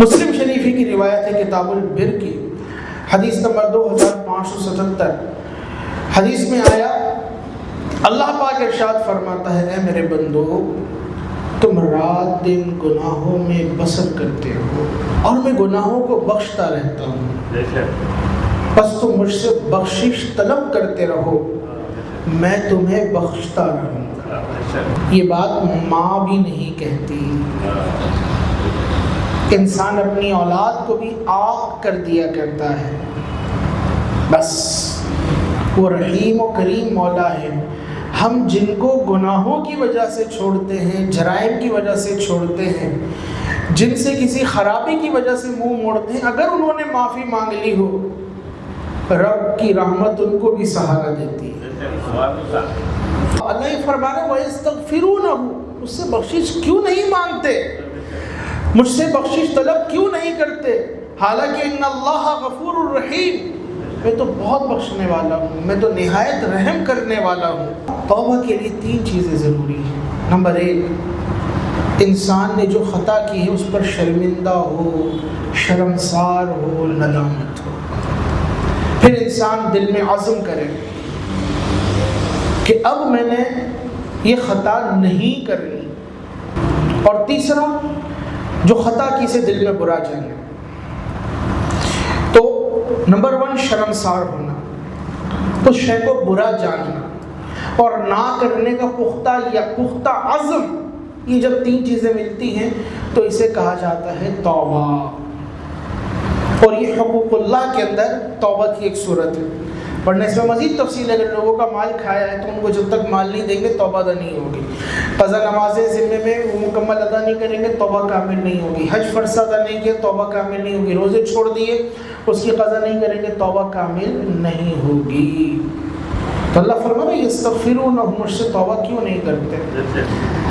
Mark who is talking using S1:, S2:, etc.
S1: مسلم شریفی کی روایت ہے کتاب البر کی، حدیث نمبر 2577۔ حدیث میں آیا، اللہ پاک ارشاد فرماتا ہے، اے میرے بندو، تم رات دن گناہوں میں بسر کرتے ہو اور میں گناہوں کو بخشتا رہتا ہوں، بس تم مجھ سے بخشش طلب کرتے رہو، میں تمہیں بخشتا رہوں گا۔ یہ بات ماں بھی نہیں کہتی۔ انسان اپنی اولاد کو بھی آگ کر دیا کرتا ہے، بس وہ رحیم و کریم مولا ہے۔ ہم جن کو گناہوں کی وجہ سے چھوڑتے ہیں، جرائم کی وجہ سے چھوڑتے ہیں، جن سے کسی خرابی کی وجہ سے منہ موڑتے ہیں، اگر انہوں نے معافی مانگ لی ہو، رب کی رحمت ان کو بھی سہارا دیتی ہے۔ اللہ یہ فرما رہے ہیں وَيَسْتَغْفِرُونَهُ، مجھ سے بخشش کیوں نہیں مانگتے، مجھ سے بخشش طلب کیوں نہیں کرتے، حالانکہ ان اللہ غفور الرحیم، میں تو بہت بخشنے والا ہوں، میں تو نہایت رحم کرنے والا ہوں۔ توبہ کے لیے 3 چیزیں ضروری ہیں۔ نمبر 1، انسان نے جو خطا کی ہے اس پر شرمندہ ہو، شرمسار ہو، ندامت ہو، پھر انسان دل میں عزم کرے کہ اب میں نے یہ خطا نہیں کرنی، اور تیسرا، جو خطا کی سے دل میں برا جانے۔ تو نمبر 1 شرمسار ہونا، اس شے کو برا جاننا اور نہ کرنے کا پختہ عزم، یہ جب 3 چیزیں ملتی ہیں تو اسے کہا جاتا ہے توبہ۔ اور یہ حقوق اللہ کے اندر توبہ کی ایک صورت ہے، ورنہ اس میں مزید تفصیل ہے۔ اگر لوگوں کا مال کھایا ہے تو ان کو جب تک مال نہیں دیں گے توبہ ادا نہیں ہوگی، قضا نمازیں ذمے میں وہ مکمل ادا نہیں کریں گے توبہ کامل نہیں ہوگی، حج فرض ادا نہیں کیا توبہ کامل نہیں ہوگی، روزے چھوڑ دیے اس کی قضا نہیں کریں گے توبہ کامل نہیں ہوگی۔ تو اللہ فرما رہا ہے یستغفرون، مجھ سے توبہ کیوں نہیں کرتے؟